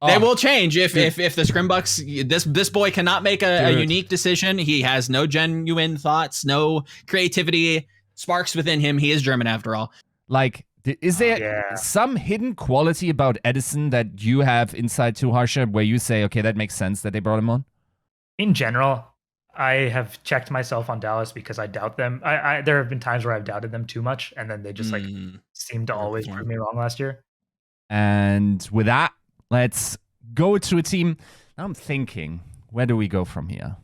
They will change if the Scrimbucks. This boy cannot make a unique decision. He has no genuine thoughts, no creativity sparks within him. He is German after all. Like, is there some hidden quality about Edison that you have inside to Harsha, where you say, okay, that makes sense that they brought him on? In general, I have checked myself on Dallas because I doubt them. There have been times where I've doubted them too much, and then they just like seem to always prove me wrong last year. And with that, let's go to a team. Now I'm thinking, where do we go from here?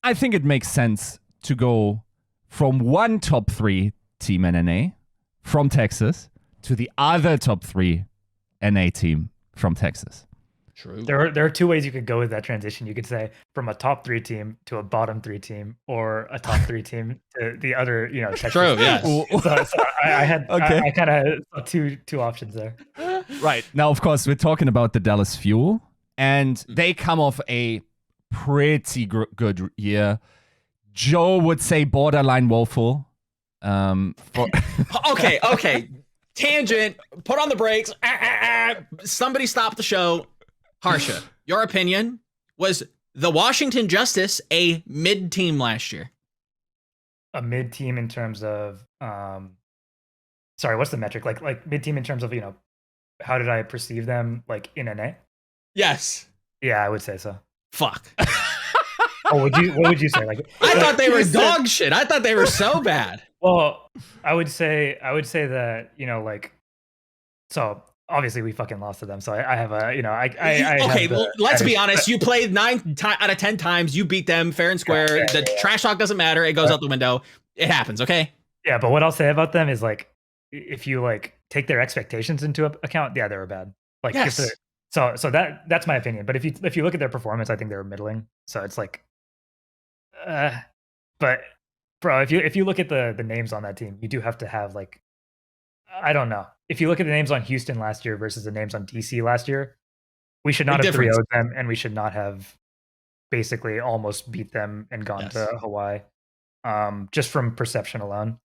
I think it makes sense to go from one top 3 team NNA from Texas to the other top 3 NA team from Texas. True. There are 2 ways you could go with that transition. You could say from a top 3 team to a bottom 3 team, or a top 3 team to the other, Texas. True, yes. So I kind of saw two options there. Right. Now, of course, we're talking about the Dallas Fuel, and they come off a pretty good year. Joe would say borderline woeful. Okay. Tangent. Put on the brakes. Somebody stop the show. Harsha, your opinion, was the Washington Justice a mid-team last year? A mid-team in terms of, sorry, what's the metric? Like mid-team in terms of, how did I perceive them, like in NA? Yes. Yeah, I would say so. Fuck. What would you say? Like, I thought they were dog shit. I thought they were so bad. Well, I would say that, so obviously we fucking lost to them. So I have a, okay, well, let's be honest. You played 9 out of 10 times. You beat them fair and square. The trash talk doesn't matter. It goes out the window. It happens. Okay. Yeah. But what I'll say about them is, like, if you like take their expectations into account, yeah, they were bad. Like, yes. So that's my opinion. But if you look at their performance, I think they were middling. So it's like, but bro, if you look at the names on that team, you do have to have, like, I don't know. If you look at the names on Houston last year versus the names on DC last year, we should not have 3-0'd them, and we should not have basically almost beat them and gone to Hawaii, just from perception alone.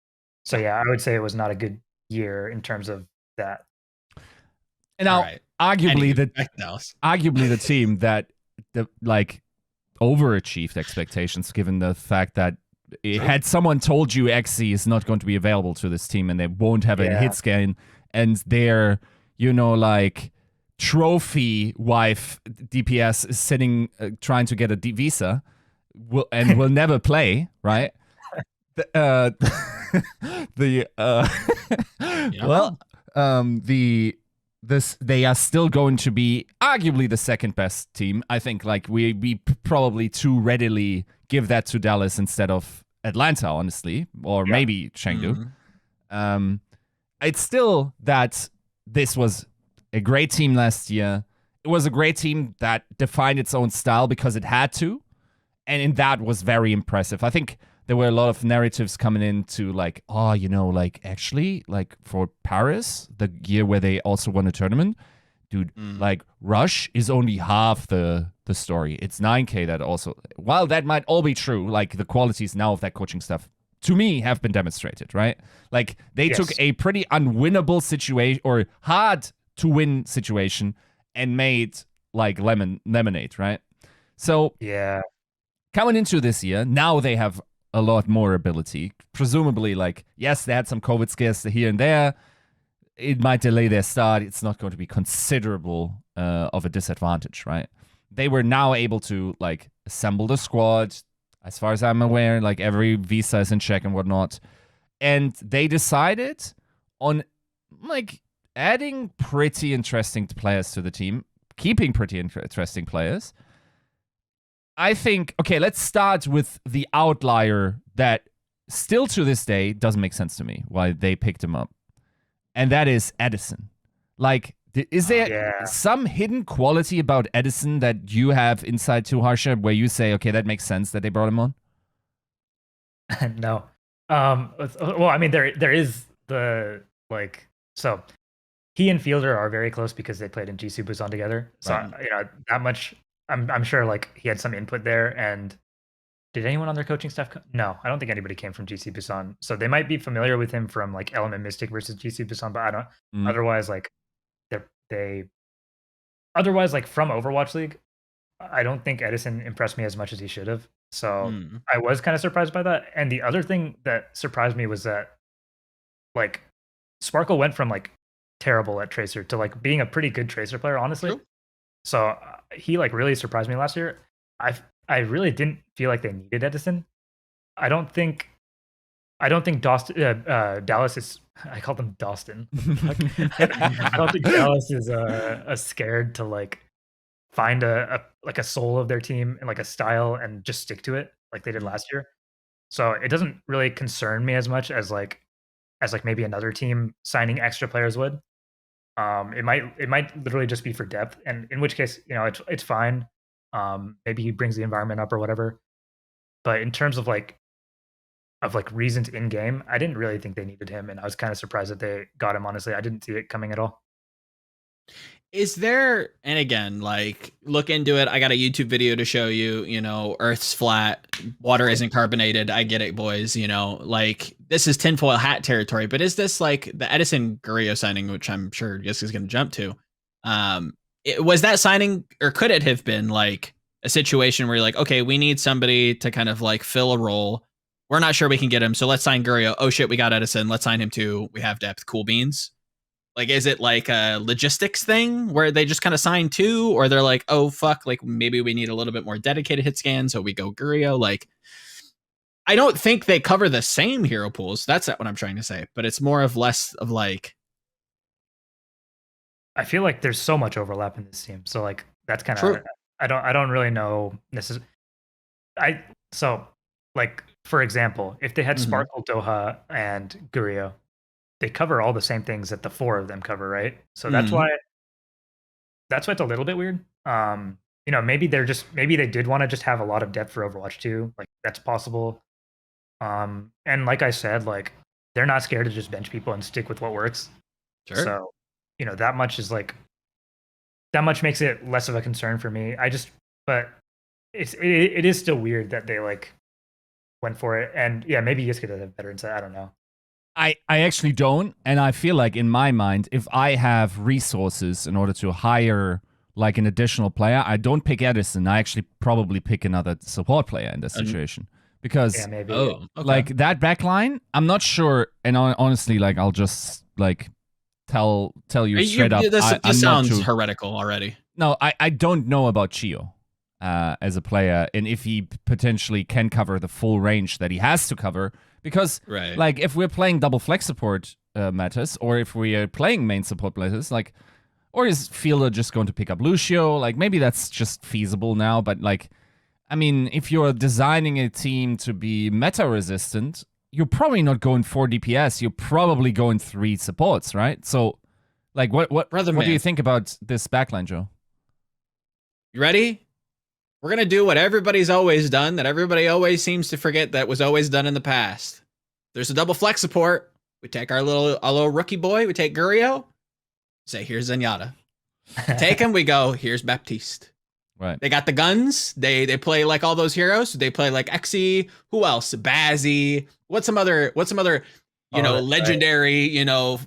So yeah, I would say it was not a good year in terms of that. And now, arguably the team that overachieved expectations, given the fact that had someone told you XZ is not going to be available to this team and they won't have a hit scan, and their, trophy wife DPS is sitting trying to get a visa will never play, right? They are still going to be arguably the second best team. I think, like, we probably too readily give that to Dallas instead of Atlanta, honestly, or maybe Chengdu. It's still that this was a great team last year. It was a great team that defined its own style because it had to, and in that was very impressive. I think there were a lot of narratives coming into, like, actually, like, for Paris, the year where they also won a tournament, dude, like, Rush is only half the story. It's 9K that also, while that might all be true, like, the qualities now of that coaching stuff, to me, have been demonstrated, right? Like, they took a pretty unwinnable situation, or hard to win situation, and made, like, lemonade, right? So, coming into this year, now they have a lot more ability. Presumably, like, yes, they had some COVID scares here and there. It might delay their start. It's not going to be considerable of a disadvantage, right? They were now able to, like, assemble the squad. As far as I'm aware, like, every visa is in check and whatnot. And they decided on, like, adding pretty interesting players to the team, keeping pretty interesting players. I think, okay, let's start with the outlier that still to this day doesn't make sense to me why they picked him up. And that is Edison. Like, is there some hidden quality about Edison that you have inside to Harsha where you say, okay, that makes sense that they brought him on? No. Well, I mean, there is the, like, so he and Fielder are very close because they played in GC Busan together. So, that much, I'm sure, like, he had some input there. And did anyone on their coaching staff no, I don't think anybody came from GC Busan. So they might be familiar with him from, like, Element Mystic versus GC Busan, but I don't. Otherwise, like, they otherwise, like from Overwatch League, I don't think Edison impressed me as much as he should have. So I was kind of surprised by that. And the other thing that surprised me was that like Sparkle went from like terrible at Tracer to like being a pretty good Tracer player, honestly. True. So he like really surprised me last year. I really didn't feel like they needed Edison. I don't think Dallas is. I call them Dostin. I don't think Dallas is scared to like find a soul of their team and like a style and just stick to it like they did last year. So it doesn't really concern me as much as maybe another team signing extra players would. It might literally just be for depth, and in which case, it's fine. Maybe he brings the environment up or whatever. But in terms of like reasons in game, I didn't really think they needed him, and I was kind of surprised that they got him. Honestly, I didn't see it coming at all. Is there, and again, like look into it. I got a YouTube video to show you, Earth's flat, water isn't carbonated. I get it, boys. Like this is tinfoil hat territory, but is this like the Edison Gurrio signing, which I'm sure Yiska's going to jump to? Was that signing, or could it have been like a situation where you're like, okay, we need somebody to kind of like fill a role. We're not sure we can get him, so let's sign Gurrio. Oh shit, we got Edison. Let's sign him too. We have depth. Cool beans. Like, is it like a logistics thing where they just kind of sign two, or they're like, oh fuck, like maybe we need a little bit more dedicated hit scan, so we go Gurrio? Like, I don't think they cover the same hero pools. That's not what I'm trying to say, but it's more of less of like. I feel like there's so much overlap in this team, so like that's kind of. I don't really know. So like for example, if they had Sparkle, Doha, and Gurrio, they cover all the same things that the four of them cover, right? So that's why it's a little bit weird. Maybe they did want to just have a lot of depth for Overwatch 2. Like that's possible. And like I said, like they're not scared to just bench people and stick with what works. Sure. So, that much makes it less of a concern for me. But it is still weird that they like went for it. And yeah, maybe Yiska does have better insight. I don't know. I actually don't, and I feel like in my mind, if I have resources in order to hire like an additional player, I don't pick Edison. I actually probably pick another support player in this situation because maybe. Like that backline, I'm not sure. And honestly, like I'll just like tell you straight up. This sounds heretical already. No, I don't know about Chio as a player, and if he potentially can cover the full range that he has to cover. Because, like, if we're playing double flex support matters, or if we are playing main support matters, like, or is Fielder just going to pick up Lucio? Like, maybe that's just feasible now, but, like, I mean, if you're designing a team to be meta-resistant, you're probably not going 4 DPS, you're probably going 3 supports, right? So, like, what do you think about this backline, Joe? You ready? We're going to do what everybody's always done, that everybody always seems to forget that was always done in the past. There's a double flex support. We take our little rookie boy, we take Gurrio, say, here's Zenyatta. Take him, we go, here's Baptiste. Right. They got the guns. They play like all those heroes. They play like Xe. Who else? Bazzy. What's some other legendary,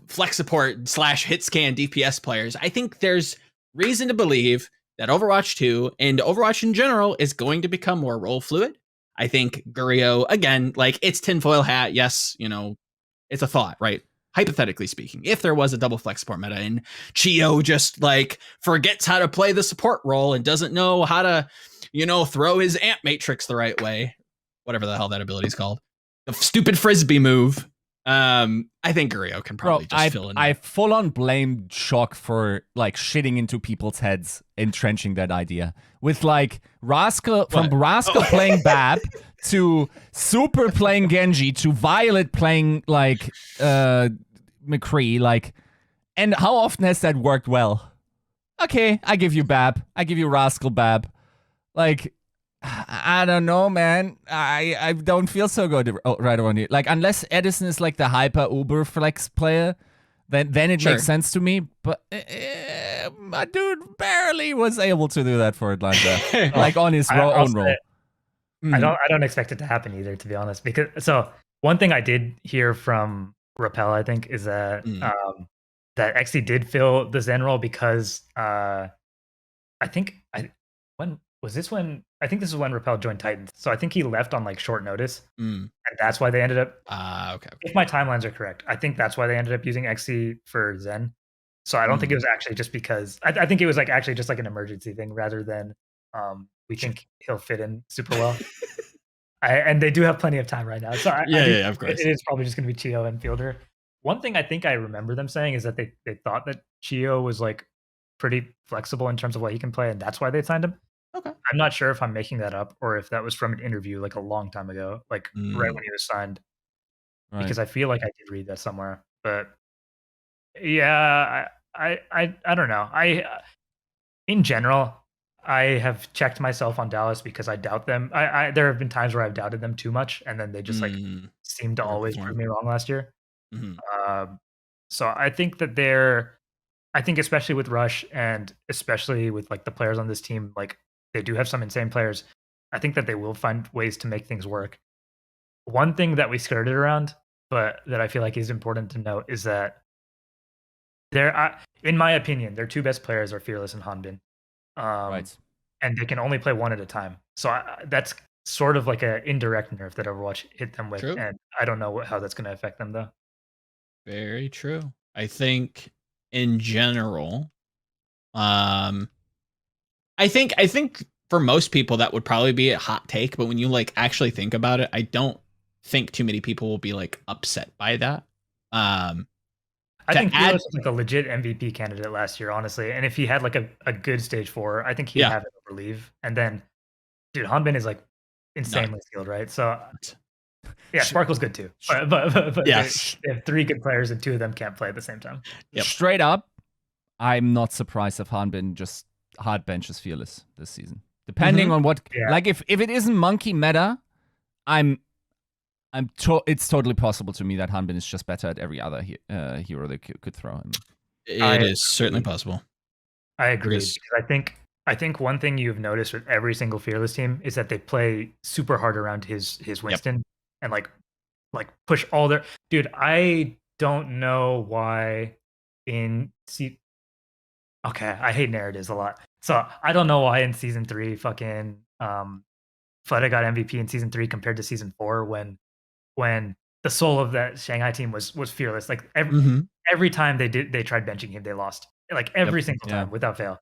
flex support / hit scan DPS players? I think there's reason to believe that Overwatch 2 and Overwatch in general is going to become more role fluid. I think Gurrio, again, like it's tinfoil hat. Yes, it's a thought, right? Hypothetically speaking, if there was a double flex support meta and Chio just like forgets how to play the support role and doesn't know how to, throw his amp matrix the right way, whatever the hell that ability is called, the stupid frisbee move. I think Gurrio can probably just fill in. I full on blame Shock for like shitting into people's heads, entrenching that idea with like Rascal playing Bab to Super playing Genji to Violet playing like McCree, like, and how often has that worked well? Okay, I give you Bab, I give you Rascal Bab, like. I don't know, man. I don't feel so good right around here. Like, unless Edison is like the hyper uber flex player, then it makes sense to me. But my dude barely was able to do that for Atlanta, like on his own role. I don't expect it to happen either, to be honest. Because one thing I did hear from Rappel, I think, is that XC did fill the Zen role because when was this when I think this is when Rappel joined Titans. So I think he left on like short notice. And that's why they ended up Okay. If my timelines are correct, I think that's why they ended up using XC for Zen. So I don't think it was actually just because I think it was like actually just like an emergency thing rather than we think he'll fit in super well. And they do have plenty of time right now. So I think of course. it is probably just going to be Chio and Fielder. One thing I think I remember them saying is that they thought that Chio was like pretty flexible in terms of what he can play, and that's why they signed him. Okay. I'm not sure if I'm making that up or if that was from an interview like a long time ago, like right when he was signed. Right. Because I feel like I did read that somewhere. But yeah, I don't know. In general, I have checked myself on Dallas because I doubt them. There have been times where I've doubted them too much, and then they just like seem to always prove me wrong last year. So I think that I think especially with Rush and especially with like the players on this team, like they do have some insane players. I think that they will find ways to make things work. One thing that we skirted around, but that I feel like is important to note is that in my opinion, their two best players are Fearless and Hanbin. Right. And they can only play one at a time. So that's sort of like an indirect nerf that Overwatch hit them with. True. And I don't know how that's going to affect them, though. Very true. I think in general, I think for most people that would probably be a hot take, but when you like actually think about it, I don't think too many people will be like upset by that. I think Fearless was like a legit MVP candidate last year, honestly. And if he had like a good stage 4, I think he'd have it over Leave. And then, dude, Hanbin is like insanely skilled, right? So yeah, Sparkle's good too. But yes, they have 3 good players and 2 of them can't play at the same time. Straight up, I'm not surprised if Hanbin just hard benches Fearless this season. Depending on what, like if it isn't monkey meta, it's totally possible to me that Hanbin is just better at every other hero they could throw him. It is certainly possible. I agree. Because I think one thing you've noticed with every single Fearless team is that they play super hard around his Winston and like push all their dude. I don't know why Okay, I hate narratives a lot. So I don't know why in season 3 fucking Fleta got MVP in season 3 compared to season 4 when the soul of that Shanghai team was Fearless. Like every time they tried benching him, they lost. Like every single time without fail.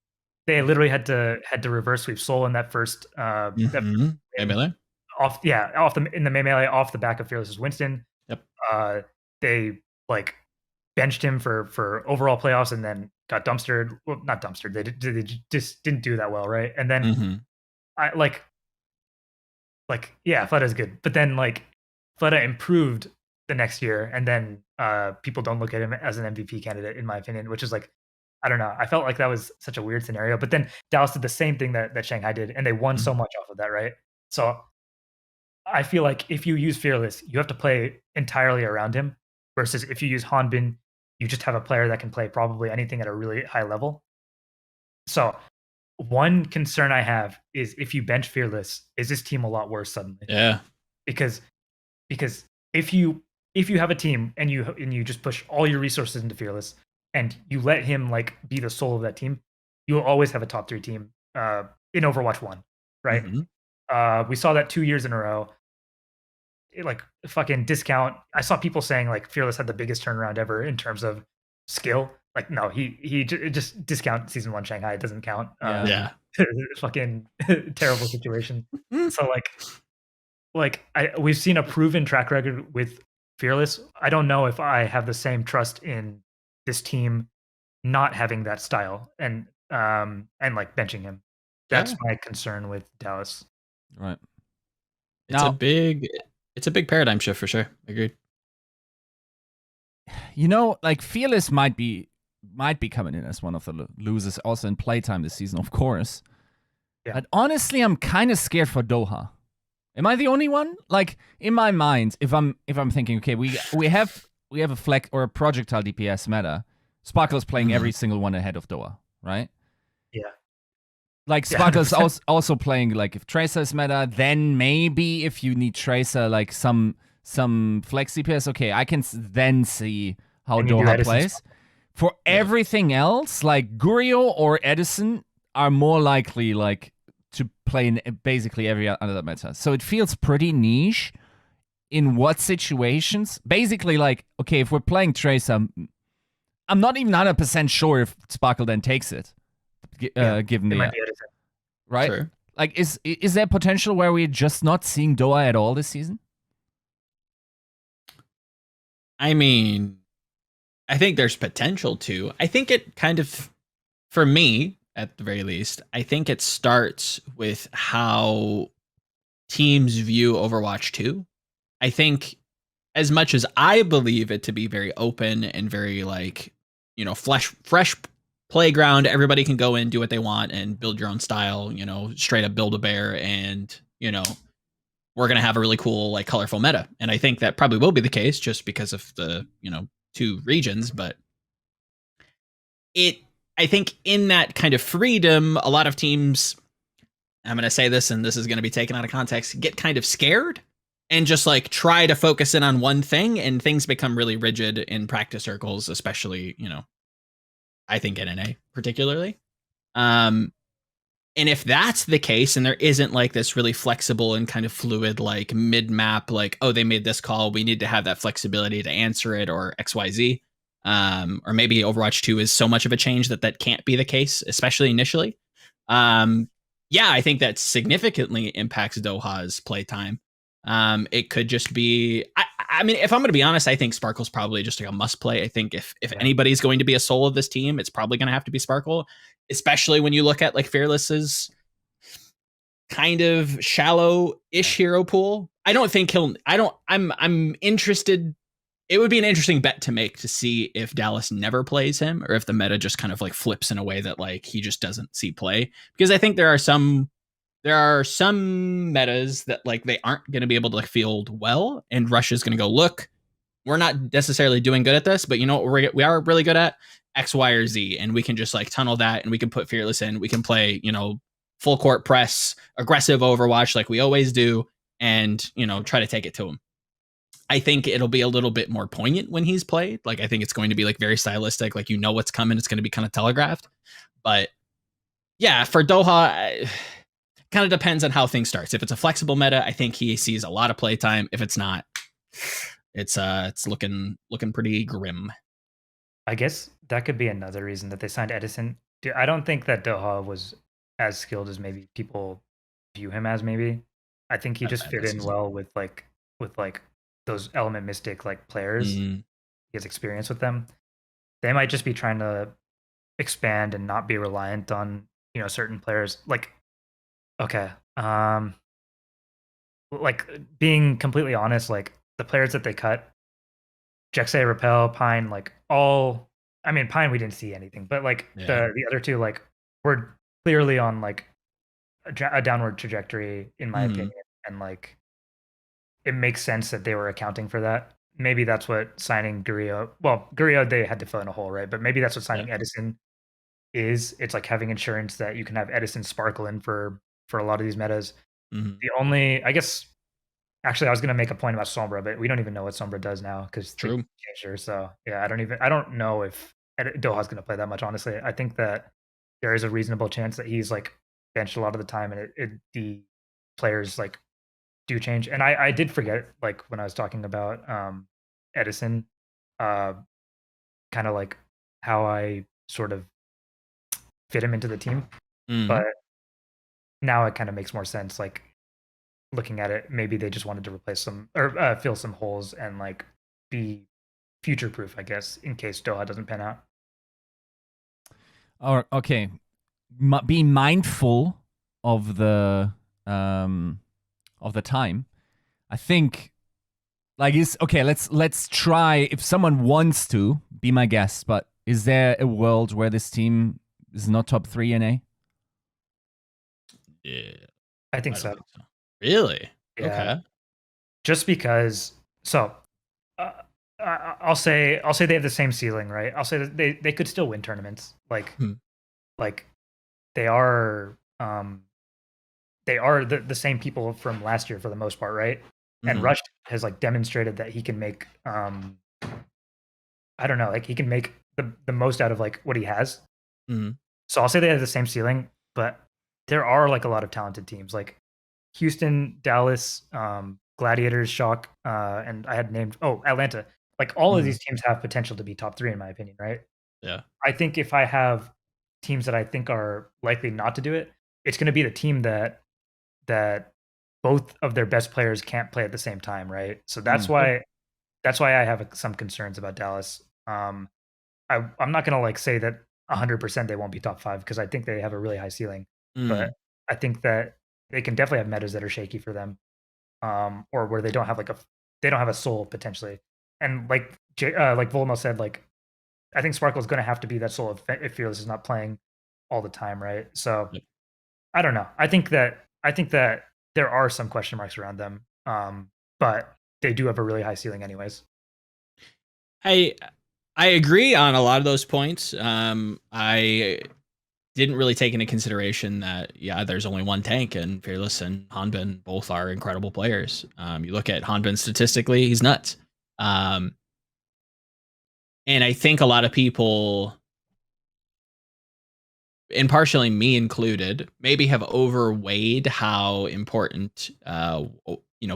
They literally had to reverse sweep Soul in that first melee in the melee off the back of Fearless's Winston. They like benched him for overall playoffs and then got dumpstered. Well, not dumpstered. They just didn't do that well, right? And then I Fleta's good, but then like Fleta improved the next year, and then people don't look at him as an MVP candidate, in my opinion, which is like, I don't know. I felt like that was such a weird scenario. But then Dallas did the same thing that Shanghai did, and they won so much off of that, right? So I feel like if you use Fearless, you have to play entirely around him, versus if you use Hanbin, you just have a player that can play probably anything at a really high level. So one concern I have is if you bench Fearless, is this team a lot worse suddenly? Yeah. Because if you have a team and you just push all your resources into Fearless and you let him like be the soul of that team, you'll always have a top 3 team in Overwatch 1, right? We saw that 2 years in a row. Like fucking discount. I saw people saying like Fearless had the biggest turnaround ever in terms of skill. Like no, he just discount season 1 Shanghai. It doesn't count. Fucking terrible situation. So we've seen a proven track record with Fearless. I don't know if I have the same trust in this team not having that style and like benching him. That's my concern with Dallas. Right. It's a big paradigm shift for sure. Agreed. You know, like Fearless might be coming in as one of the losers also in playtime this season, of course. Yeah. But honestly, I'm kind of scared for Doha. Am I the only one? Like in my mind, if I'm thinking, okay, we have a flex or a projectile DPS meta. Sparkle's playing every single one ahead of Doha, right? Yeah. Like Sparkle's also playing like if Tracer is meta, then maybe if you need Tracer like some flex DPS, okay, I can then see how Doha plays. For everything else, like Gurio or Edison are more likely like to play in basically every other meta. So it feels pretty niche. In what situations? Basically, like, okay, if we're playing Tracer, I'm not even 100% sure if Sparkle then takes it, given the right. Sure. Like, is there potential where we're just not seeing Doha at all this season? I mean, I think there's potential to. I think it kind of, for me, at the very least, I think it starts with how teams view Overwatch 2. I think as much as I believe it to be very open and very like, fresh playground, everybody can go in, do what they want and build your own style, straight up build a bear and, we're going to have a really cool, like colorful meta. And I think that probably will be the case just because of the, 2 regions, but I think in that kind of freedom, a lot of teams, I'm going to say this and this is going to be taken out of context, get kind of scared and just like try to focus in on one thing, and things become really rigid in practice circles, especially, I think NNA particularly. And if that's the case and there isn't like this really flexible and kind of fluid, like mid-map, like, oh, they made this call, we need to have that flexibility to answer it, or XYZ. Or maybe Overwatch 2 is so much of a change that can't be the case, especially initially. Yeah, I think that significantly impacts Doha's playtime. It could just be, I mean, if I'm going to be honest, I think Sparkle's probably just like a must play. I think if anybody's going to be a soul of this team, it's probably going to have to be Sparkle, especially when you look at like Fearless's kind of shallow-ish hero pool. I don't think I'm interested. It would be an interesting bet to make to see if Dallas never plays him, or if the meta just kind of like flips in a way that like he just doesn't see play. Because I think there are some metas that like they aren't going to be able to like field well, and Rush is going to go, look, we're not necessarily doing good at this, but you know what we are really good at? X, Y, or Z, and we can just like tunnel that, and we can put Fearless in. We can play, full court press, aggressive Overwatch like we always do, and try to take it to him. I think it'll be a little bit more poignant when he's played. Like, I think it's going to be like very stylistic. Like, what's coming. It's going to be kind of telegraphed. But yeah, for Doha, kind of depends on how things starts. If it's a flexible meta, I think he sees a lot of playtime. If it's not, it's looking pretty grim. I guess that could be another reason that they signed Edison. I don't think that Doha was as skilled as maybe people view him as. Maybe I think he just fit in well with those Element Mystic like players. He has experience with them. They might just be trying to expand and not be reliant on certain players. Like, okay, like being completely honest, like the players that they cut, Jexay, Repel, Pine, like all. I mean, Pine we didn't see anything, but like the other two, like were clearly on like a downward trajectory in my opinion, and like it makes sense that they were accounting for that. Maybe that's what signing Gurio. Well, Gurio they had to fill in a hole, right? But maybe that's what signing Edison is. It's like having insurance that you can have Edison sparkle in for a lot of these metas. The only, I guess, actually, I was going to make a point about Sombra, but we don't even know what Sombra does now because they changed her. So yeah, I don't know if Doha's going to play that much. Honestly, I think that there is a reasonable chance that he's like benched a lot of the time, and the players like do change. And I did forget, like when I was talking about Edison, kind of like how I sort of fit him into the team, but now it kind of makes more sense. Like looking at it, maybe they just wanted to replace some or fill some holes and like be future proof, I guess, in case Doha doesn't pan out. Or okay, be mindful of the time. I think like is okay. Let's try. If someone wants to be my guest, but is there a world where this team is not top 3 NA? Yeah, I think so. Really? Yeah. Okay. Just because, so I'll say they have the same ceiling, right? I'll say that they could still win tournaments. Like they are the same people from last year for the most part, right? And Rush has like demonstrated that he can make I don't know, like he can make the most out of like what he has. Mm-hmm. So I'll say they have the same ceiling, but there are like a lot of talented teams like Houston, Dallas, Gladiators, Shock, and I had named Atlanta. Like all of these teams have potential to be top 3 in my opinion, right? Yeah. I think if I have teams that I think are likely not to do it, it's going to be the team that both of their best players can't play at the same time, right? So that's why I have some concerns about Dallas. I'm not going to like say that 100% they won't be top 5 because I think they have a really high ceiling, but I think that they can definitely have metas that are shaky for them, or where they don't have a soul potentially. And like Volamel said, like I think Sparkle is going to have to be that soul if Fearless is not playing all the time, right? So I don't know. I think that there are some question marks around them, but they do have a really high ceiling, anyways. I agree on a lot of those points. I didn't really take into consideration that there's only one tank, and Fearless and Hanbin both are incredible players. You look at Hanbin statistically, he's nuts. And I think a lot of people, and partially me included, maybe have overweighed how important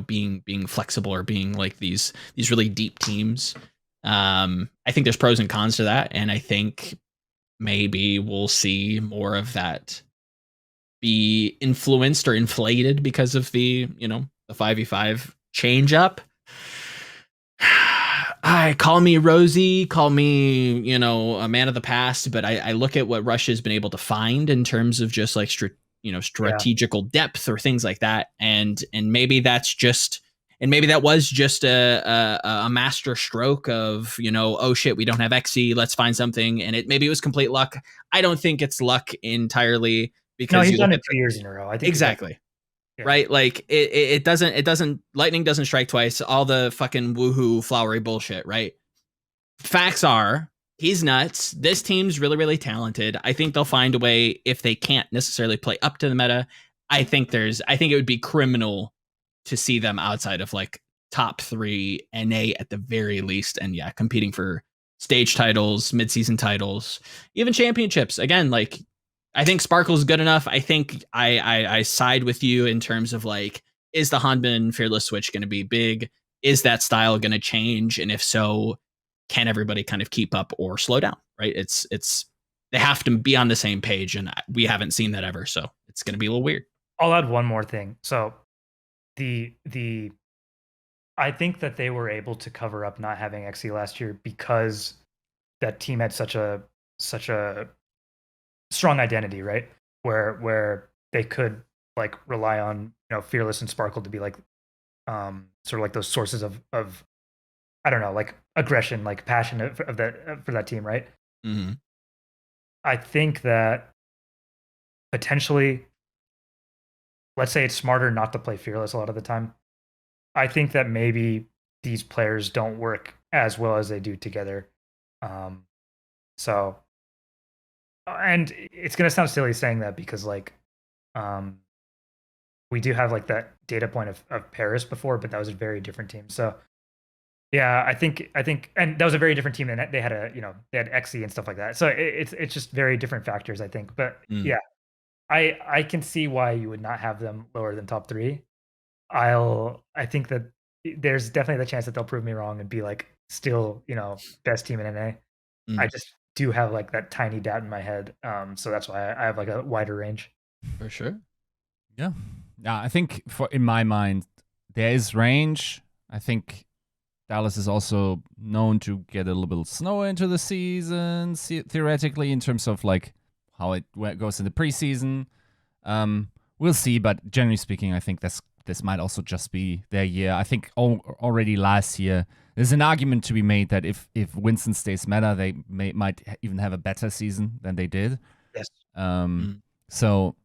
being flexible or being like these really deep teams. I think there's pros and cons to that, and I think maybe we'll see more of that be influenced or inflated because of the 5v5 change up. Call me Rosie, call me, a man of the past, but I look at what Russia's been able to find in terms of just like strategical depth or things like that, and maybe that's just, and maybe that was just a master stroke of oh shit, we don't have XE, let's find something, and maybe it was complete luck. I don't think it's luck entirely, because he's done it 2 years in a row. I think exactly. Yeah. Right, like it doesn't lightning doesn't strike twice, all the fucking woohoo flowery bullshit, right? Facts are he's nuts. This team's really, really talented. I think they'll find a way. If they can't necessarily play up to the meta, I think it would be criminal to see them outside of like top 3 NA at the very least, and competing for stage titles, mid-season titles, even championships. Again, like I think Sparkle's good enough. I think I side with you in terms of like, is the Hanbin Fearless switch going to be big? Is that style going to change? And if so, can everybody kind of keep up or slow down? Right? It's they have to be on the same page, and we haven't seen that ever. So it's going to be a little weird. I'll add one more thing. So I think that they were able to cover up not having XE last year because that team had such a strong identity, right? Where they could like rely on Fearless and Sparkle to be like sort of like those sources of I don't know, like aggression, like passion for that team, right? Mm-hmm. I think that potentially, let's say it's smarter not to play Fearless a lot of the time. I think that maybe these players don't work as well as they do together. So, and it's going to sound silly saying that because like, we do have like that data point of Paris before, but that was a very different team. So yeah, I think, and that was a very different team, and they had they had XE and stuff like that. So it's just very different factors, I think. But yeah, I can see why you would not have them lower than top 3. I think that there's definitely the chance that they'll prove me wrong and be like still, best team in NA. I just do have like that tiny doubt in my head. So that's why I have like a wider range. For sure. Yeah. I think in my mind, there is range. I think Dallas is also known to get a little bit slower into the season, theoretically, in terms of like how it goes in the preseason. We'll see, but generally speaking, I think this might also just be their year. I think already last year, there's an argument to be made that if Winston stays meta, they might even have a better season than they did. Yes. So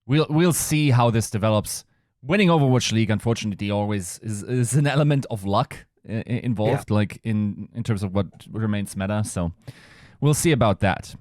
we'll see how this develops. Winning Overwatch League, unfortunately, always is an element of luck involved, like in terms of what remains meta. So we'll see about that.